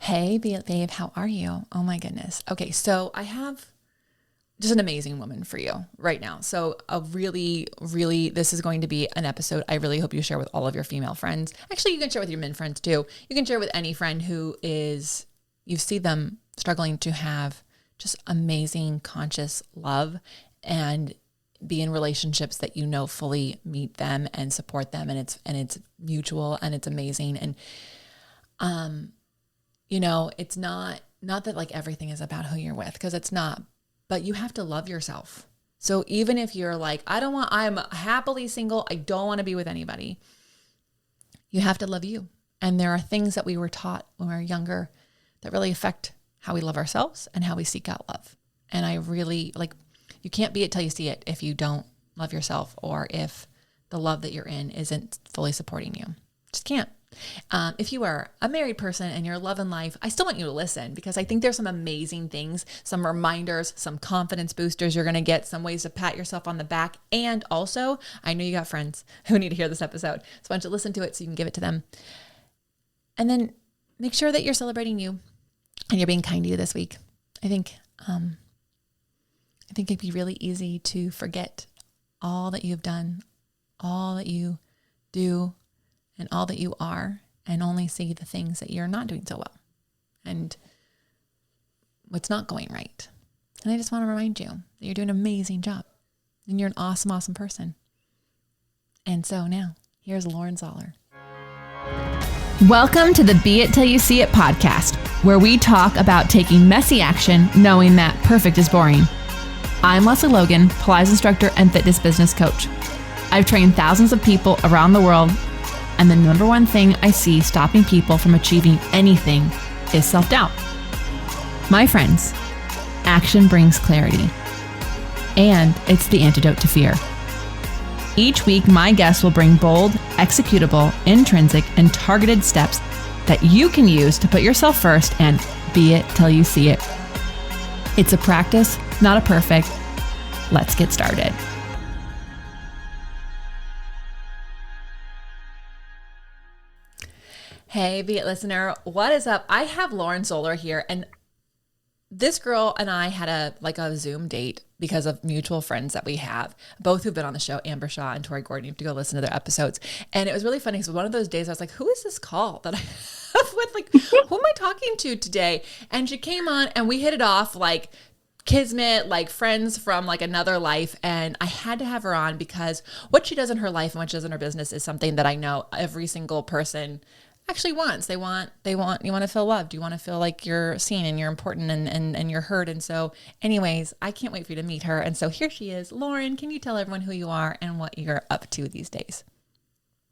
Hey, babe, how are you? Oh my goodness. Okay, so I have just an amazing woman for you right now. So this is going to be an episode I really hope you share with all of your female friends. Actually, you can share with your men friends too. You can share with any friend you see them struggling to have just amazing conscious love and be in relationships that fully meet them and support them, and it's mutual and it's amazing. And it's not that like everything is about who you're with, because it's not, but you have to love yourself. So even if you're like, I'm happily single, I don't want to be with anybody, you have to love you. And there are things that we were taught when we were younger that really affect how we love ourselves and how we seek out love. And I really you can't be it till you see it if you don't love yourself, or if the love that you're in isn't fully supporting you. Just can't. If you are a married person and you're loving life, I still want you to listen, because I think there's some amazing things, some reminders, some confidence boosters you're going to get, some ways to pat yourself on the back. And also, I know you got friends who need to hear this episode, so I want you to listen to it so you can give it to them. And then make sure that you're celebrating you and you're being kind to you this week. I think it'd be really easy to forget all that you've done, all that you do, and all that you are, and only see the things that you're not doing so well and what's not going right. And I just want to remind you that you're doing an amazing job and you're an awesome, awesome person. And so now, here's Lauren Zoeller. Welcome to the Be It Till You See It podcast, where we talk about taking messy action, knowing that perfect is boring. I'm Lesley Logan, Pilates instructor and fitness business coach. I've trained thousands of people around the world, and the number one thing I see stopping people from achieving anything is self-doubt. My friends, action brings clarity, and it's the antidote to fear. Each week, my guests will bring bold, executable, intrinsic, and targeted steps that you can use to put yourself first and be it till you see it. It's a practice, not a perfect. Let's get started. Hey, Be It listener, what is up? I have Lauren Zoeller here, and this girl and I had a Zoom date because of mutual friends that we have, both who've been on the show, Amber Shaw and Tori Gordon. You have to go listen to their episodes. And it was really funny. So one of those days I was like, who is this call that I have with, who am I talking to today? And she came on and we hit it off like kismet, like friends from like another life. And I had to have her on because what she does in her life and what she does in her business is something that I know every single person actually wants. You want to feel loved. You want to feel like you're seen and you're important and you're heard. And so anyways, I can't wait for you to meet her. And so here she is. Lauren, can you tell everyone who you are and what you're up to these days?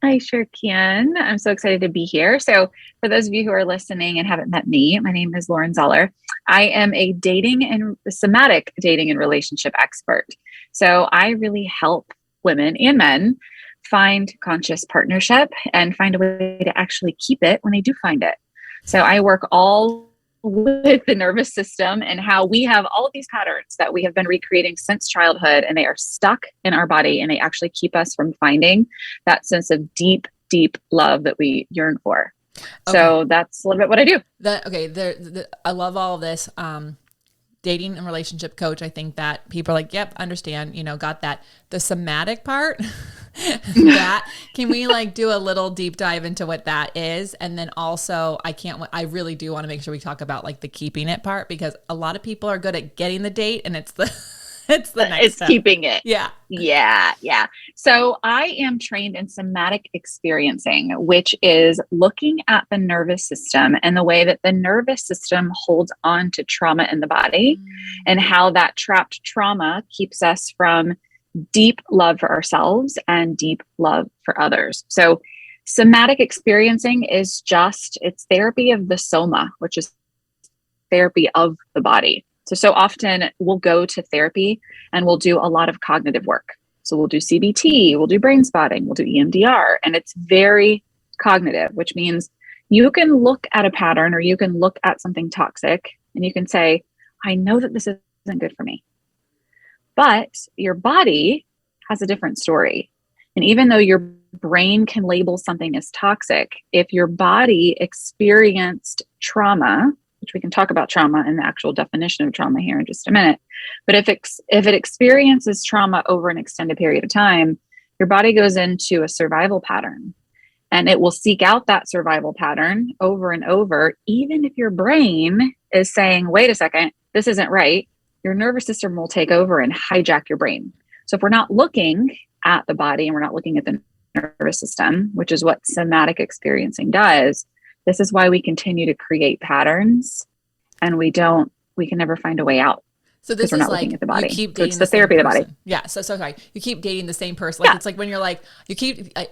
I sure can. I'm so excited to be here. So for those of you who are listening and haven't met me, my name is Lauren Zoeller. I am a somatic dating and relationship expert. So I really help women and men find conscious partnership and find a way to actually keep it when they do find it. So I work all with the nervous system and how we have all of these patterns that we have been recreating since childhood, and they are stuck in our body and they actually keep us from finding that sense of deep, deep love that we yearn for. Okay. So that's a little bit what I do. I love all of this. Dating and relationship coach. I think that people are like, yep, understand, got that. The somatic part, can we do a little deep dive into what that is? And then also I really do want to make sure we talk about the keeping it part, because a lot of people are good at getting the date and it's the next step. Keeping it. Yeah. So I am trained in somatic experiencing, which is looking at the nervous system and the way that the nervous system holds on to trauma in the body, and how that trapped trauma keeps us from deep love for ourselves and deep love for others. So somatic experiencing is it's therapy of the soma, which is therapy of the body. So often we'll go to therapy and we'll do a lot of cognitive work. So we'll do CBT, we'll do brain spotting, we'll do EMDR, and it's very cognitive, which means you can look at a pattern or you can look at something toxic and you can say, I know that this isn't good for me. But your body has a different story. And even though your brain can label something as toxic. If your body experienced trauma, which we can talk about trauma and the actual definition of trauma here in just a minute, but if it experiences trauma over an extended period of time, your body goes into a survival pattern, and it will seek out that survival pattern over and over. Even if your brain is saying, wait a second, this isn't right, your nervous system will take over and hijack your brain. So if we're not looking at the body and we're not looking at the nervous system, which is what somatic experiencing does, this is why we continue to create patterns, and we can never find a way out. So this we're is not like, looking at the body. you keep so dating it's the therapy of the body. Yeah. So sorry. You keep dating the same person. Like, it's like when you're like,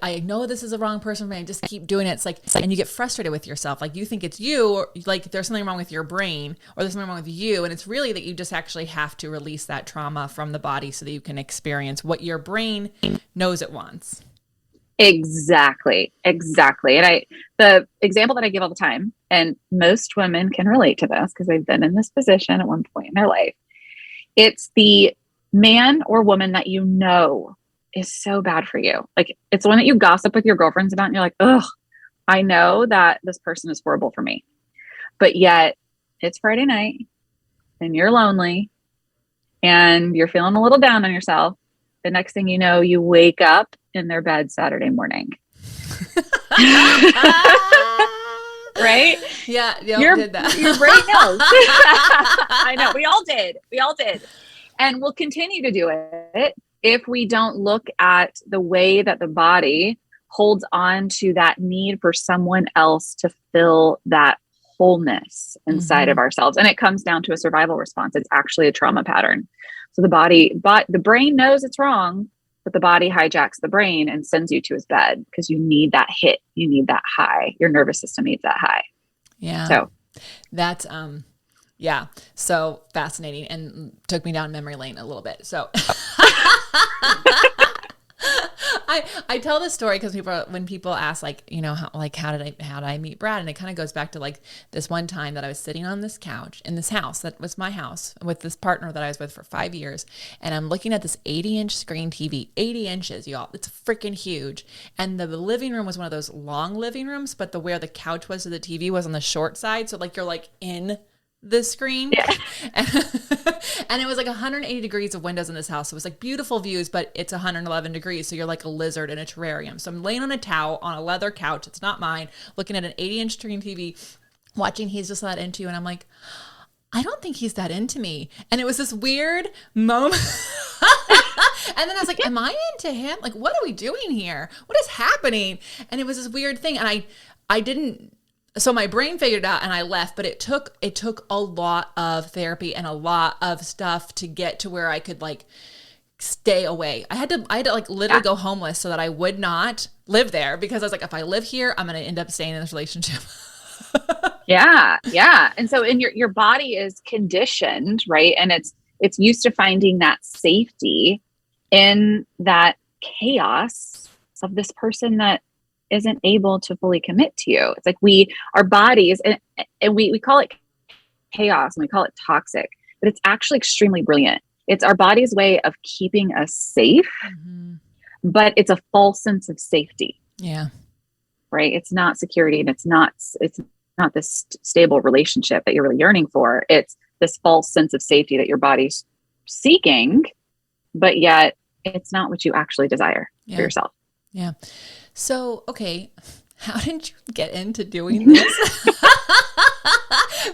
I know this is the wrong person for me. I just keep doing it. It's like, and you get frustrated with yourself. Like, you think it's you, or like there's something wrong with your brain, or there's something wrong with you. And it's really that you just actually have to release that trauma from the body so that you can experience what your brain knows it wants. Exactly. And the example that I give all the time, and most women can relate to this because they've been in this position at one point in their life. It's the man or woman that you know is so bad for you. Like, it's the one that you gossip with your girlfriends about, and you're like, ugh, I know that this person is horrible for me. But yet it's Friday night and you're lonely and you're feeling a little down on yourself. The next thing you know, you wake up in their bed Saturday morning. Right? Yeah. Did that. Your brain knows. I know. We all did. And we'll continue to do it if we don't look at the way that the body holds on to that need for someone else to fill that wholeness inside of ourselves. And it comes down to a survival response. It's actually a trauma pattern. So the brain knows it's wrong, but the body hijacks the brain and sends you to his bed because you need that hit. You need that high. Your nervous system needs that high. Yeah. So that's, yeah. So fascinating, and took me down memory lane a little bit. So I tell this story because when people ask, like, you know, how did I meet Brad? And it kind of goes back to like this one time that I was sitting on this couch in this house that was my house with this partner that I was with for 5 years. And I'm looking at this 80-inch screen TV, 80 inches, y'all. It's freaking huge. And the living room was one of those long living rooms, but where the couch was to the TV was on the short side. So like, you're like in the screen. Yeah. And it was like 180 degrees of windows in this house. So it was like beautiful views, but it's 111 degrees. So you're like a lizard in a terrarium. So I'm laying on a towel on a leather couch. It's not mine, looking at an 80-inch screen TV, watching He's Just That Into You. And I'm like, I don't think he's that into me. And it was this weird moment. And then I was like, am I into him? Like, what are we doing here? What is happening? And it was this weird thing. And I didn't, so my brain figured it out and I left, but it took a lot of therapy and a lot of stuff to get to where I could like stay away. I had to like literally go homeless so that I would not live there, because I was like, if I live here, I'm going to end up staying in this relationship. Yeah. And so your body is conditioned, right? And it's used to finding that safety in that chaos of this person that isn't able to fully commit to you. It's like our bodies, and we call it chaos and we call it toxic, but it's actually extremely brilliant. It's our body's way of keeping us safe, but it's a false sense of safety. Yeah. Right. It's not security, and it's not this stable relationship that you're really yearning for. It's this false sense of safety that your body's seeking, but yet it's not what you actually desire for yourself. Yeah. So, okay, how did you get into doing this?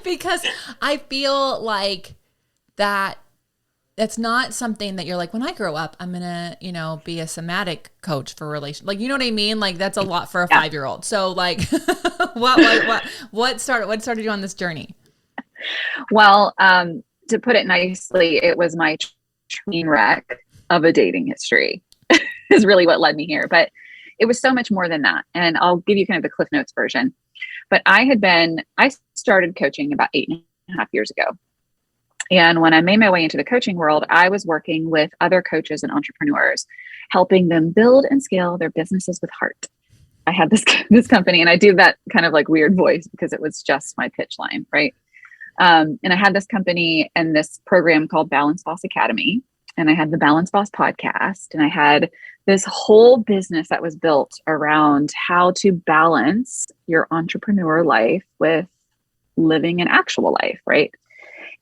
Because I feel like that's not something that you're like, when I grow up, I'm going to, be a somatic coach for relations. Like, you know what I mean? Like, that's a lot for a 5-year-old. So like, what started you on this journey? Well, to put it nicely, it was my train wreck of a dating history is really what led me here. But it was so much more than that. And I'll give you kind of the Cliff Notes version. But I started coaching about 8.5 years ago. And when I made my way into the coaching world, I was working with other coaches and entrepreneurs, helping them build and scale their businesses with heart. I had this company, and I do that kind of like weird voice because it was just my pitch line, right? And I had this company and this program called Balance Boss Academy. and I had the Balance Boss podcast, and I had this whole business that was built around how to balance your entrepreneur life with living an actual life, right?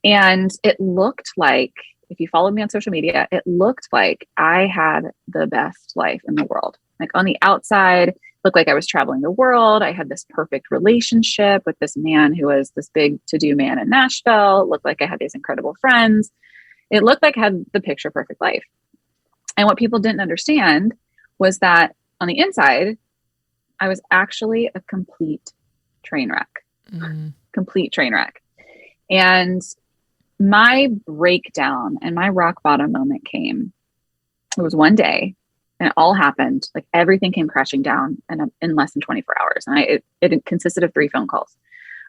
And it looked like, if you followed me on social media, it looked like I had the best life in the world. Like on the outside, looked like I was traveling the world. I had this perfect relationship with this man who was this big to-do man in Nashville. It looked like I had these incredible friends. It looked like I had the picture perfect life. And what people didn't understand was that on the inside, I was actually a complete train wreck. Complete train wreck. And my breakdown and my rock bottom moment came. It was one day, and it all happened. Like everything came crashing down in less than 24 hours. And it consisted of 3 phone calls.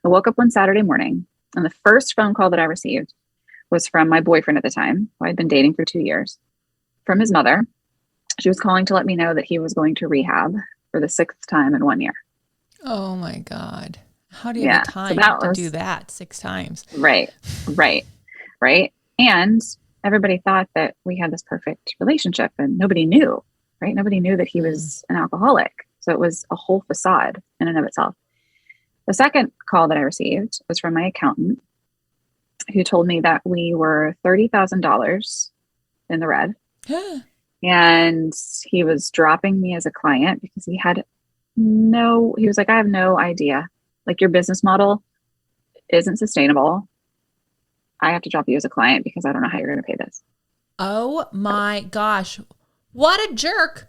I woke up one Saturday morning, and the first phone call that I received was from my boyfriend at the time, who I'd been dating for 2 years, from his mother. She was calling to let me know that he was going to rehab for the 6th time in 1 year. Oh my God. How do you have time to do that 6 times? Right. And everybody thought that we had this perfect relationship, and nobody knew, right? Nobody knew that he was an alcoholic. So it was a whole facade in and of itself. The second call that I received was from my accountant, who told me that we were $30,000 in the red. And he was dropping me as a client because he was like, I have no idea. Like, your business model isn't sustainable. I have to drop you as a client because I don't know how you're going to pay this. Oh my gosh. What a jerk.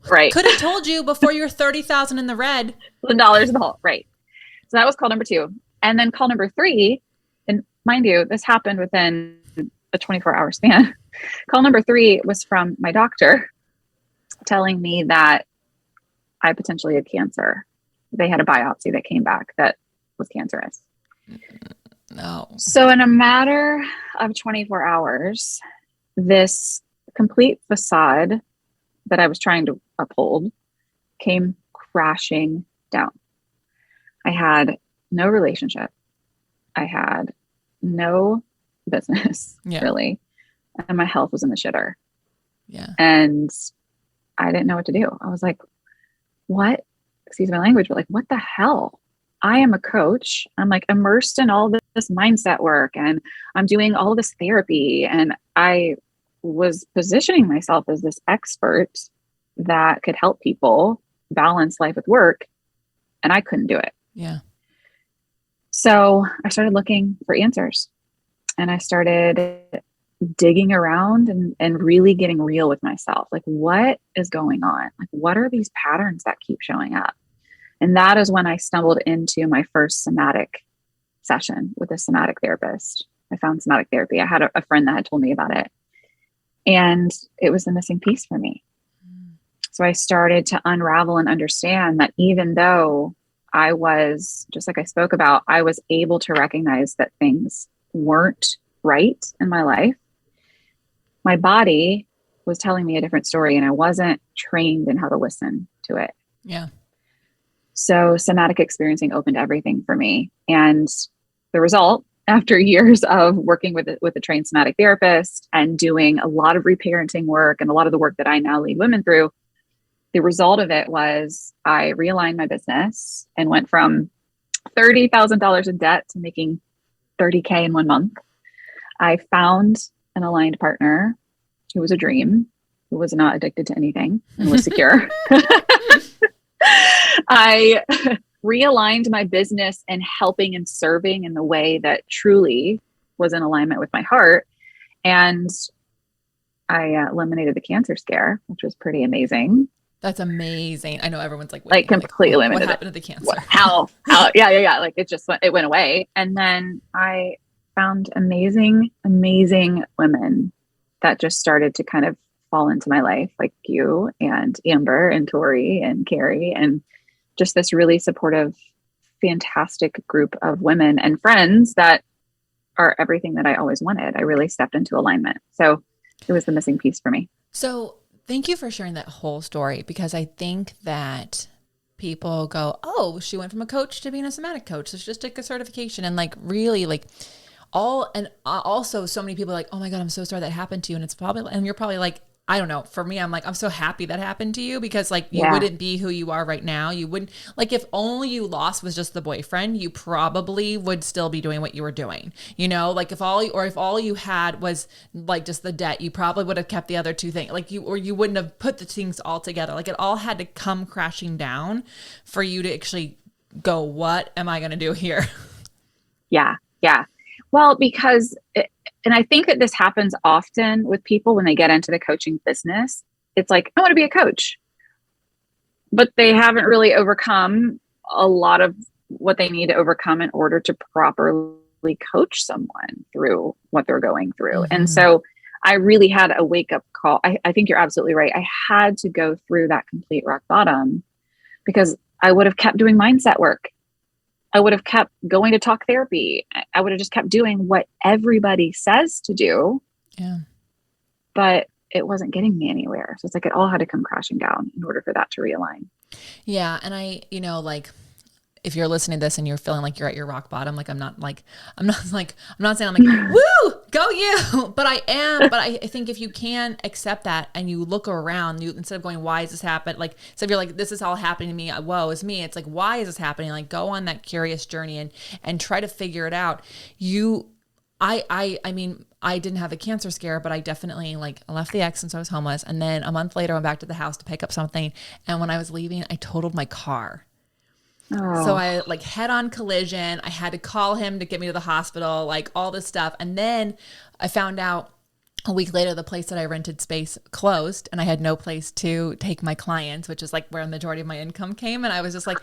Right. Could have told you before you were 30,000 in the red. $1 in the hole. Right. So that was call number 2. And then call number 3, and mind you, this happened within a 24-hour span. Call number 3 was from my doctor telling me that I potentially had cancer. They had a biopsy that came back that was cancerous. No. So in a matter of 24 hours, this complete facade that I was trying to uphold came crashing down. I had no relationship. I had no business, really. And my health was in the shitter. Yeah. And I didn't know what to do. I was like, what? Excuse my language, but like, what the hell? I am a coach. I'm like immersed in all this mindset work, and I'm doing all this therapy. And I was positioning myself as this expert that could help people balance life with work. And I couldn't do it. Yeah. So I started looking for answers, and I started digging around and really getting real with myself. Like, what is going on? Like, what are these patterns that keep showing up? And that is when I stumbled into my first somatic session with a somatic therapist. I found somatic therapy. I had a friend that had told me about it, and it was the missing piece for me. So I started to unravel and understand that even though I was, just like I spoke about, I was able to recognize that things weren't right in my life, my body was telling me a different story, and I wasn't trained in how to listen to it. Yeah. So somatic experiencing opened everything for me. And the result, after years of working with a trained somatic therapist and doing a lot of reparenting work and a lot of the work that I now lead women through, the result of it was I realigned my business and went from $30,000 in debt to making $30K in 1 month. I found an aligned partner who was a dream, who was not addicted to anything and was secure. I realigned my business and helping and serving in the way that truly was in alignment with my heart. And I eliminated the cancer scare, which was pretty amazing. That's amazing. I know everyone's like completely eliminated. What happened to the cancer? How? Yeah. Like it went away. And then I found amazing women that just started to kind of fall into my life, like you and Amber and Tori and Carrie, and just this really supportive, fantastic group of women and friends that are everything that I always wanted. I really stepped into alignment. So it was the missing piece for me. So thank you for sharing that whole story, because I think that people go, oh, she went from a coach to being a somatic coach. So she just took a certification. And like, really, like, also so many people are like, oh my God, I'm so sorry that happened to you. And you're probably like, I don't know. For me, I'm like, I'm so happy that happened to you because like you wouldn't be who you are right now. You wouldn't, like, if only you lost was just the boyfriend, you probably would still be doing what you were doing. Like if all you had was like just the debt, you probably would have kept the other two things. Like you wouldn't have put the things all together. Like it all had to come crashing down for you to actually go, what am I going to do here? Yeah. Yeah. Well, and I think that this happens often with people when they get into the coaching business. It's like, I want to be a coach, but they haven't really overcome a lot of what they need to overcome in order to properly coach someone through what they're going through. Mm-hmm. And so I really had a wake up call. I think you're absolutely right. I had to go through that complete rock bottom because I would have kept doing mindset work. I would have kept going to talk therapy. I would have just kept doing what everybody says to do. Yeah. But it wasn't getting me anywhere. So it's like it all had to come crashing down in order for that to realign. Yeah. And like if you're listening to this and you're feeling like you're at your rock bottom, like I'm not saying I'm like, woo, go you, but I am. But I think if you can accept that and you look around, instead of going, why is this happening? Like, so if you're like, this is all happening to me, woe is me. It's like, why is this happening? Like go on that curious journey and try to figure it out. I mean, I didn't have a cancer scare, but I definitely I left the ex since I was homeless. And then a month later, I went back to the house to pick up something. And when I was leaving, I totaled my car. Oh. So I head on collision. I had to call him to get me to the hospital, all this stuff. And then I found out a week later, the place that I rented space closed and I had no place to take my clients, which is where the majority of my income came. And I was just like,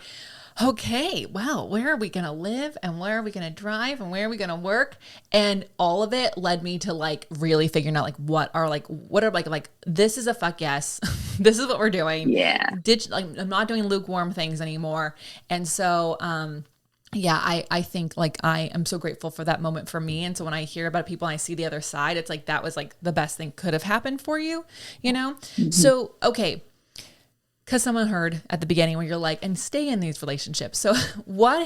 okay, well, where are we going to live and where are we going to drive and where are we going to work? And all of it led me to really figuring out what are this is a fuck yes. This is what we're doing. Yeah. I'm not doing lukewarm things anymore. And so, I think I am so grateful for that moment for me. And so when I hear about people and I see the other side, it's that was the best thing could have happened for you, Mm-hmm. So, okay. Because someone heard at the beginning where you're and stay in these relationships. So what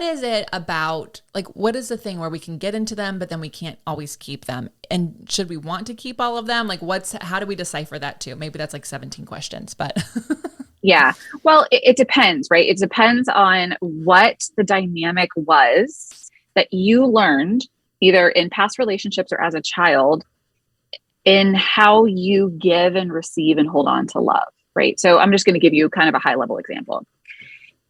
is it about, what is the thing where we can get into them, but then we can't always keep them? And should we want to keep all of them? How do we decipher that too? Maybe that's 17 questions, but. Yeah. Well, it depends, right? It depends on what the dynamic was that you learned either in past relationships or as a child in how you give and receive and hold on to love, right? So I'm just going to give you kind of a high level example.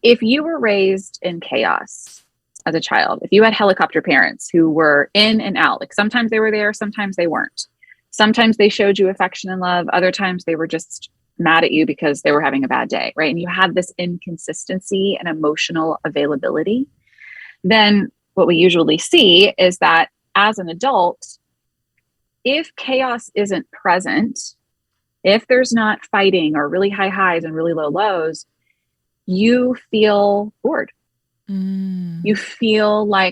If you were raised in chaos as a child, if you had helicopter parents who were in and out, sometimes they were there, sometimes they weren't. Sometimes they showed you affection and love. Other times they were just mad at you because they were having a bad day, right? And you had this inconsistency and emotional availability. Then what we usually see is that as an adult, if chaos isn't present, if there's not fighting or really high highs and really low lows, you feel bored. Mm. You feel the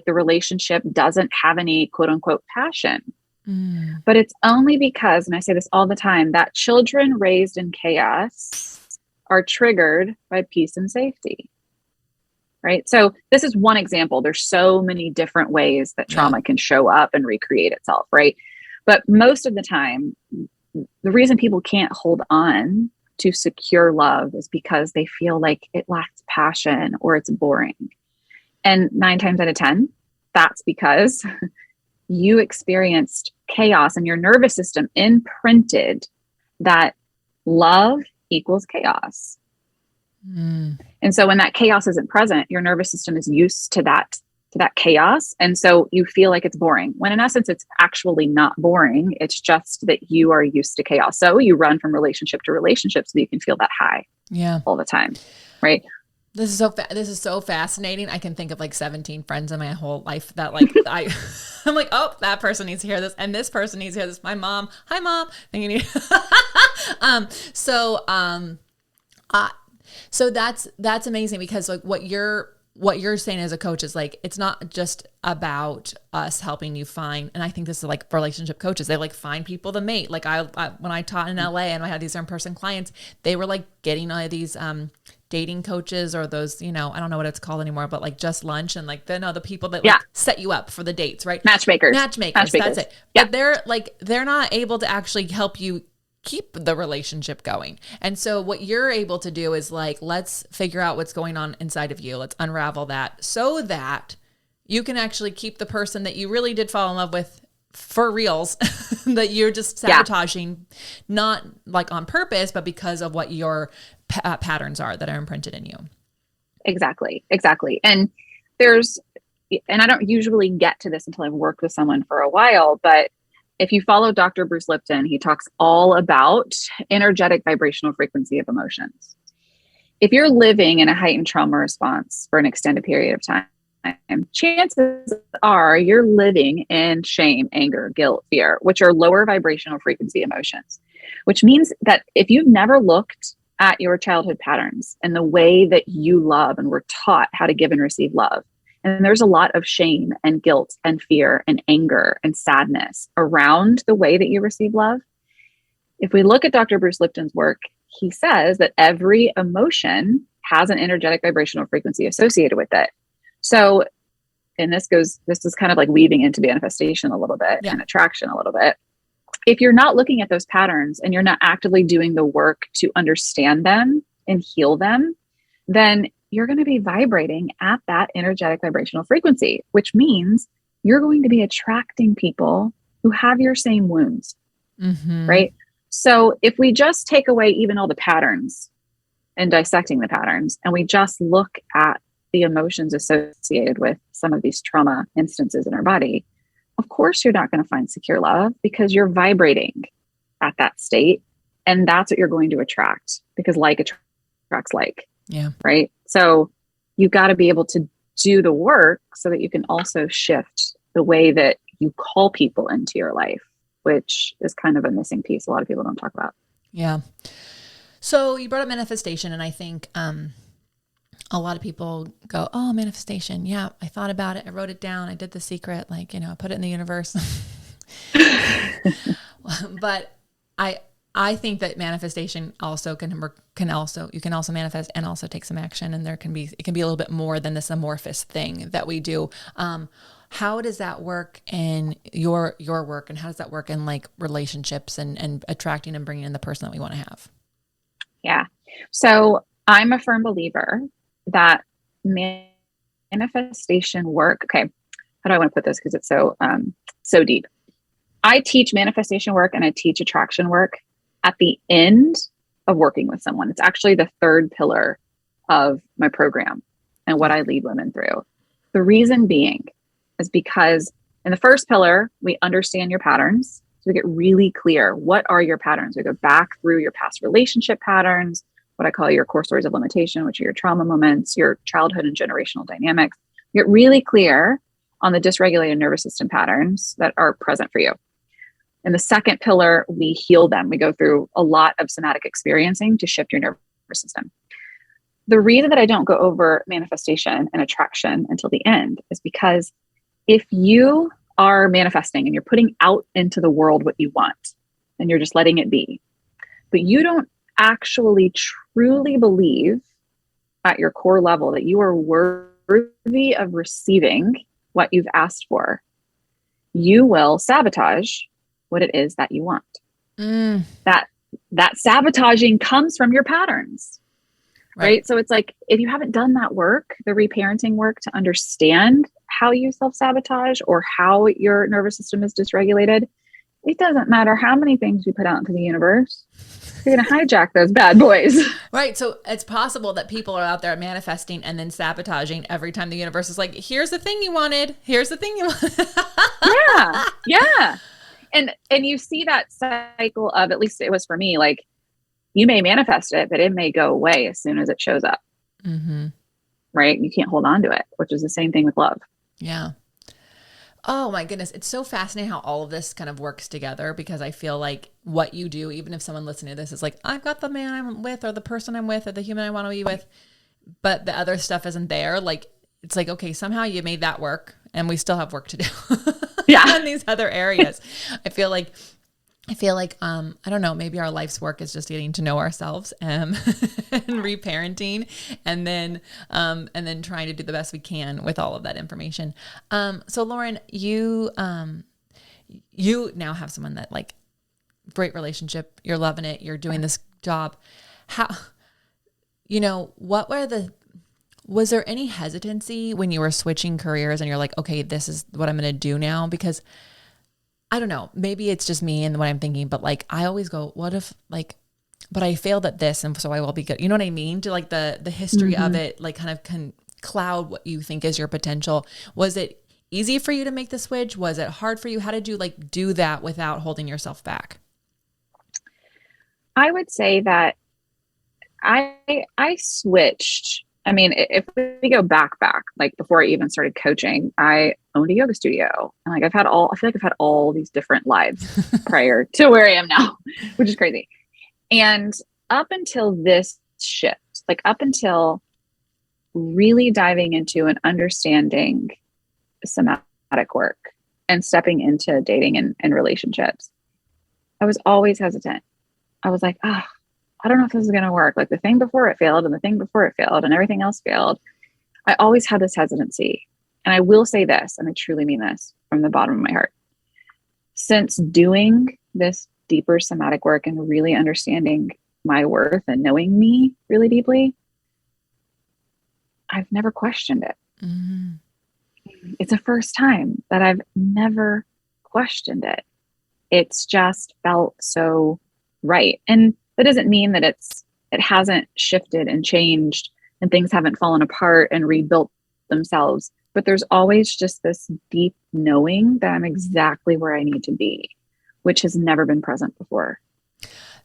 relationship doesn't have any quote unquote passion. Mm. But it's only because, and I say this all the time, that children raised in chaos are triggered by peace and safety. Right. So this is one example. There's so many different ways that trauma can show up and recreate itself. Right. But most of the time, the reason people can't hold on to secure love is because they feel like it lacks passion or it's boring. And 9 times out of 10, that's because you experienced chaos and your nervous system imprinted that love equals chaos. Mm. And so when that chaos isn't present, your nervous system is used to that chaos. And so you feel like it's boring, when in essence, it's actually not boring. It's just that you are used to chaos. So you run from relationship to relationship so you can feel that high all the time. Right. This is so fascinating. I can think of 17 friends in my whole life that I'm like, oh, that person needs to hear this. And this person needs to hear this. My mom. Hi, Mom. And you need, so that's amazing because what you're what you're saying as a coach is like, it's not just about us helping you find, and I think this is like relationship coaches, they like find people to mate. Like I when I taught in LA and I had these in-person clients, they were like getting these dating coaches or those, I don't know what it's called anymore, but like Just Lunch and like the people that like set you up for the dates, right? Matchmakers. That's it. Yeah. But they're not able to actually help you keep the relationship going. And so what you're able to do is like, let's figure out what's going on inside of you. Let's unravel that so that you can actually keep the person that you really did fall in love with for reals, that you're just sabotaging, not like on purpose, but because of what your patterns are that are imprinted in you. Exactly. And I don't usually get to this until I've worked with someone for a while, but if you follow Dr. Bruce Lipton, he talks all about energetic vibrational frequency of emotions. If you're living in a heightened trauma response for an extended period of time, chances are you're living in shame, anger, guilt, fear, which are lower vibrational frequency emotions, which means that if you've never looked at your childhood patterns and the way that you love and were taught how to give and receive love, and there's a lot of shame and guilt and fear and anger and sadness around the way that you receive love. If we look at Dr. Bruce Lipton's work, he says that every emotion has an energetic vibrational frequency associated with it. So, and this is kind of like weaving into manifestation a little bit and attraction a little bit. If you're not looking at those patterns and you're not actively doing the work to understand them and heal them, then you're going to be vibrating at that energetic vibrational frequency, which means you're going to be attracting people who have your same wounds, right? So if we just take away even all the patterns and dissecting the patterns, and we just look at the emotions associated with some of these trauma instances in our body, of course, you're not going to find secure love because you're vibrating at that state. And that's what you're going to attract, because like attracts like. Yeah. Right. So you got to be able to do the work so that you can also shift the way that you call people into your life, which is kind of a missing piece a lot of people don't talk about. Yeah. So you brought up manifestation, and I think a lot of people go, oh, manifestation. Yeah, I thought about it. I wrote it down. I did The Secret, I put it in the universe. But I think that manifestation also you can also manifest and also take some action, and it can be a little bit more than this amorphous thing that we do. How does that work in your work, and how does that work in like relationships and attracting and bringing in the person that we want to have? Yeah. So I'm a firm believer that manifestation work. Okay. How do I want to put this? Because it's so deep. I teach manifestation work and I teach attraction work at the end of working with someone. It's actually the third pillar of my program and what I lead women through. The reason being is because in the first pillar, we understand your patterns. So we get really clear. What are your patterns? We go back through your past relationship patterns, what I call your core stories of limitation, which are your trauma moments, your childhood and generational dynamics. We get really clear on the dysregulated nervous system patterns that are present for you. In the second pillar, we heal them. We go through a lot of somatic experiencing to shift your nervous system. The reason that I don't go over manifestation and attraction until the end is because if you are manifesting and you're putting out into the world what you want and you're just letting it be, but you don't actually truly believe at your core level that you are worthy of receiving what you've asked for, you will sabotage what it is that you want. That sabotaging comes from your patterns, right? So it's like, if you haven't done that work, the reparenting work to understand how you self-sabotage or how your nervous system is dysregulated, it doesn't matter how many things you put out into the universe. You're going to hijack those bad boys. Right. So it's possible that people are out there manifesting and then sabotaging every time the universe is like, here's the thing you wanted. Here's the thing you wanted. Yeah. And you see that cycle of, at least it was for me, like you may manifest it, but it may go away as soon as it shows up. Right. You can't hold on to it, which is the same thing with love. Yeah. Oh my goodness. It's so fascinating how all of this kind of works together, because I feel like what you do, even if someone listening to this is like, I've got the man I'm with or the person I'm with or the human I want to be with, but the other stuff isn't there. Like it's like, okay, somehow you made that work and we still have work to do Yeah. in these other areas. I feel like, I don't know, maybe our life's work is just getting to know ourselves, and reparenting, and then trying to do the best we can with all of that information. So Lauren, you now have someone that like, great relationship, you're loving it, you're doing this job. How, was there any hesitancy when you were switching careers and you're like, okay, this is what I'm going to do now? Because I don't know, maybe it's just me and what I'm thinking, but like, I always go, what if like, but I failed at this, and so I will be good. You know what I mean? To like the history of it, like kind of can cloud what you think is your potential. Was it easy for you to make the switch? Was it hard for you? How did you like do that without holding yourself back? I would say that I switched. I mean, if we go back, like before I even started coaching, I owned a yoga studio, and like I feel like I've had all these different lives prior to where I am now, which is crazy. And up until this shift, like up until really diving into and understanding somatic work and stepping into dating and relationships, I was always hesitant. I was like, I don't know if this is going to work. Like the thing before it failed and the thing before it failed and everything else failed. I always had this hesitancy. And I will say this, and I truly mean this from the bottom of my heart. Since doing this deeper somatic work and really understanding my worth and knowing me really deeply, I've never questioned it. Mm-hmm. It's the first time that I've never questioned it. It's just felt so right. And that doesn't mean that it hasn't shifted and changed and things haven't fallen apart and rebuilt themselves. But there's always just this deep knowing that I'm exactly where I need to be, which has never been present before.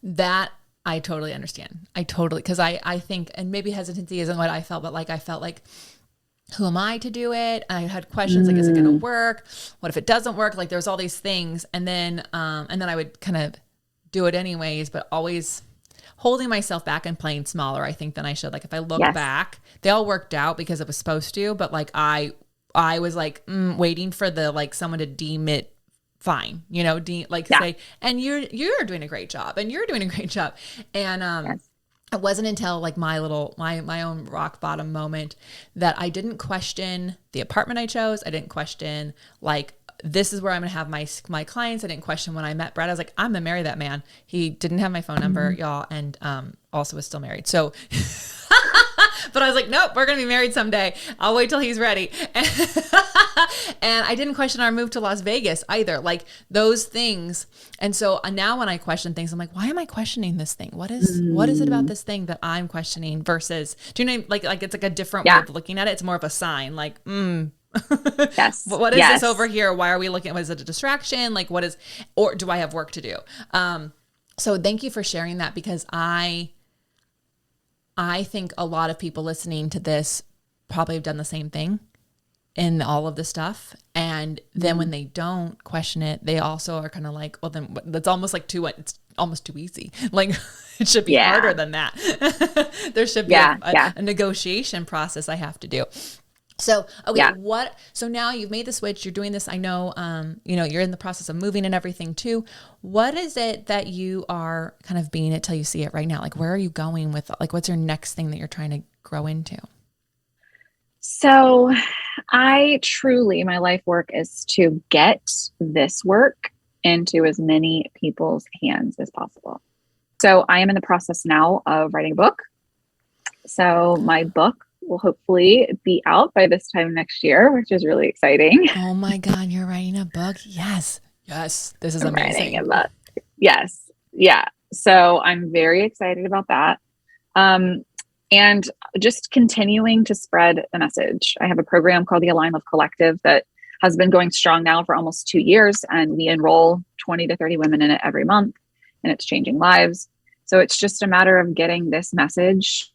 That I totally understand. Because I think, and maybe hesitancy isn't what I felt, but like I felt like, who am I to do it? I had questions like, is it going to work? What if it doesn't work? Like there's all these things. And then I would kind of do it anyways, but always holding myself back and playing smaller, I think, than I should. Like if I look back, they all worked out because it was supposed to, but like I was like waiting for the like someone to deem it fine, say, and you're doing a great job, and you're doing a great job, and it wasn't until like my own rock bottom moment that I didn't question the apartment I chose. I didn't question like, this is where I'm going to have my clients. I didn't question when I met Brad. I was like, I'm going to marry that man. He didn't have my phone number, y'all. And, also was still married. So, but I was like, nope, we're going to be married someday. I'll wait till he's ready. And I didn't question our move to Las Vegas either. Like those things. And so now when I question things, I'm like, why am I questioning this thing? What is it about this thing that I'm questioning versus, do you know, like it's like a different way of looking at it. It's more of a sign like, Yes. What is this over here? Why are we looking? Was it a distraction? Like what is, or do I have work to do? So thank you for sharing that, because I think a lot of people listening to this probably have done the same thing in all of the stuff. And then when they don't question it, they also are kind of like, well, then that's almost like it's almost too easy. Like it should be harder than that. There should be a negotiation process I have to do. So, okay, so now you've made the switch, you're doing this. I know, you're in the process of moving and everything too. What is it that you are kind of being it till you see it right now? Like, where are you going with, like, what's your next thing that you're trying to grow into? So my life work is to get this work into as many people's hands as possible. So I am in the process now of writing a book. So my book will hopefully be out by this time next year, which is really exciting. Oh my God, you're writing a book? Yes. This is amazing. Yes. Yeah. So I'm very excited about that. And just continuing to spread the message. I have a program called the Align Love Collective that has been going strong now for almost 2 years. And we enroll 20 to 30 women in it every month, and it's changing lives. So it's just a matter of getting this message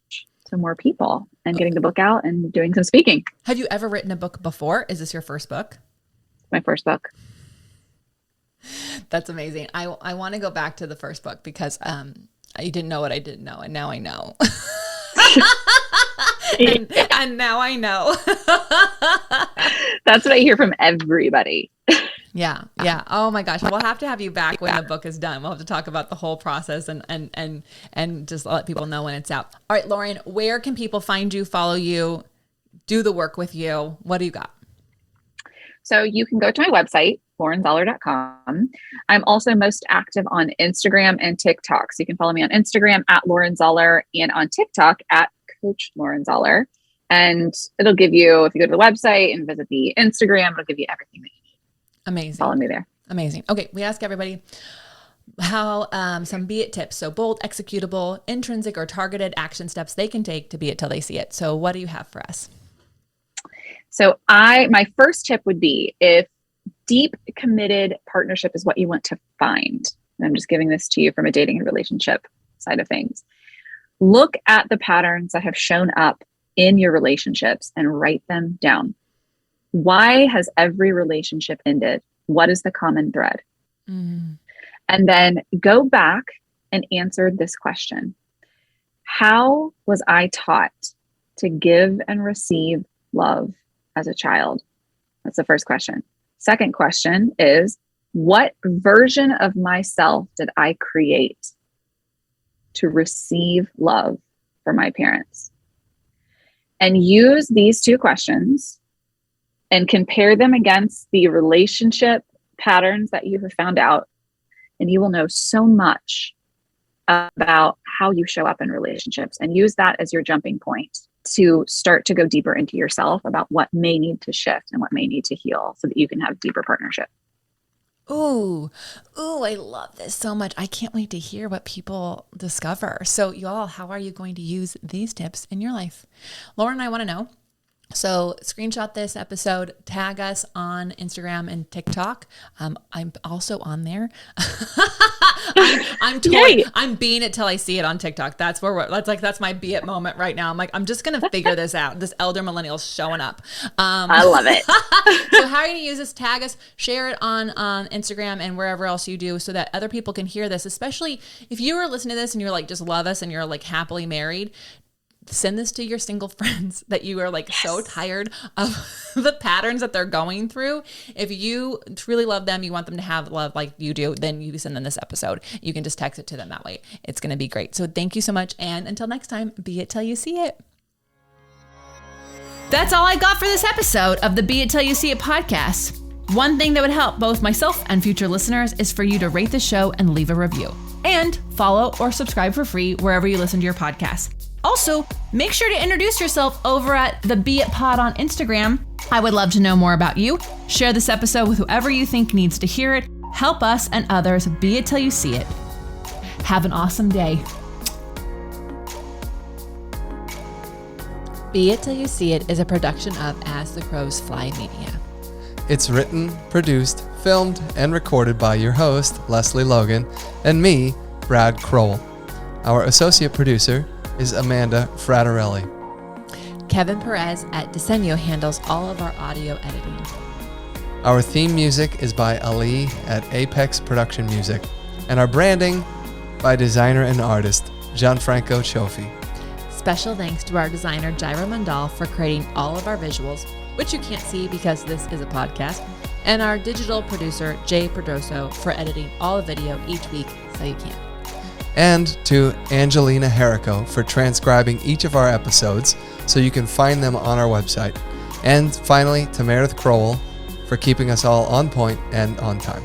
to more people and getting the book out and doing some speaking. Have you ever written a book before? Is this your first book? My first book. That's amazing. I want to go back to the first book because I didn't know what I didn't know, and now I know. and now I know. That's what I hear from everybody. Yeah. Oh my gosh. We'll have to have you back when the book is done. We'll have to talk about the whole process and just let people know when it's out. All right, Lauren, where can people find you, follow you, do the work with you? What do you got? So you can go to my website, laurenzoeller.com. I'm also most active on Instagram and TikTok. So you can follow me on Instagram at Lauren Zoeller and on TikTok at Coach Lauren Zoeller. And it'll give you, if you go to the website and visit the Instagram, it'll give you everything that you need. Amazing. Follow me there. Amazing. Okay. We ask everybody how some be it tips. So bold, executable, intrinsic, or targeted action steps they can take to be it till they see it. So what do you have for us? So my first tip would be, if deep committed partnership is what you want to find, and I'm just giving this to you from a dating and relationship side of things, look at the patterns that have shown up in your relationships and write them down. Why has every relationship ended? What is the common thread? And then go back and answer this question. How was I taught to give and receive love as a child? That's the first question. Second question is, what version of myself did I create to receive love from my parents? And use these two questions and compare them against the relationship patterns that you have found out. And you will know so much about how you show up in relationships, and use that as your jumping point to start to go deeper into yourself about what may need to shift and what may need to heal so that you can have deeper partnership. Ooh, I love this so much. I can't wait to hear what people discover. So y'all, how are you going to use these tips in your life? Lauren and I want to know. So screenshot this episode, tag us on Instagram and TikTok. I'm also on there. I'm being it till I see it on TikTok. That's that's my be it moment right now. I'm like, I'm just going to figure this out. This elder millennial's showing up. I love it. So how are you going to use this? Tag us, share it on Instagram and wherever else you do, so that other people can hear this, especially if you were listening to this and you're like, just love us and you're like happily married. Send this to your single friends that you are like so tired of the patterns that they're going through. If you truly love them, you want them to have love like you do, then you send them this episode. You can just text it to them that way. It's going to be great. So thank you so much. And until next time, be it till you see it. That's all I got for this episode of the Be It Till You See It podcast. One thing that would help both myself and future listeners is for you to rate the show and leave a review. And follow or subscribe for free wherever you listen to your podcast. Also, make sure to introduce yourself over at the Be It Pod on Instagram. I would love to know more about you. Share this episode with whoever you think needs to hear it. Help us and others be it till you see it. Have an awesome day. Be It Till You See It is a production of As the Crows Fly Media. It's written, produced, filmed, and recorded by your host, Lesley Logan, and me, Brad Crowell. Our associate producer is Amanda Fraterelli. Kevin Perez at Desenio handles all of our audio editing. Our theme music is by Ali at Apex Production Music, and our branding by designer and artist Gianfranco Cioffi. Special thanks to our designer Jairo Mandal for creating all of our visuals, which you can't see because this is a podcast, and our digital producer Jay Perdoso for editing all the video each week so you can. And to Angelina Herrico for transcribing each of our episodes so you can find them on our website. And finally, to Meredith Crowell for keeping us all on point and on time.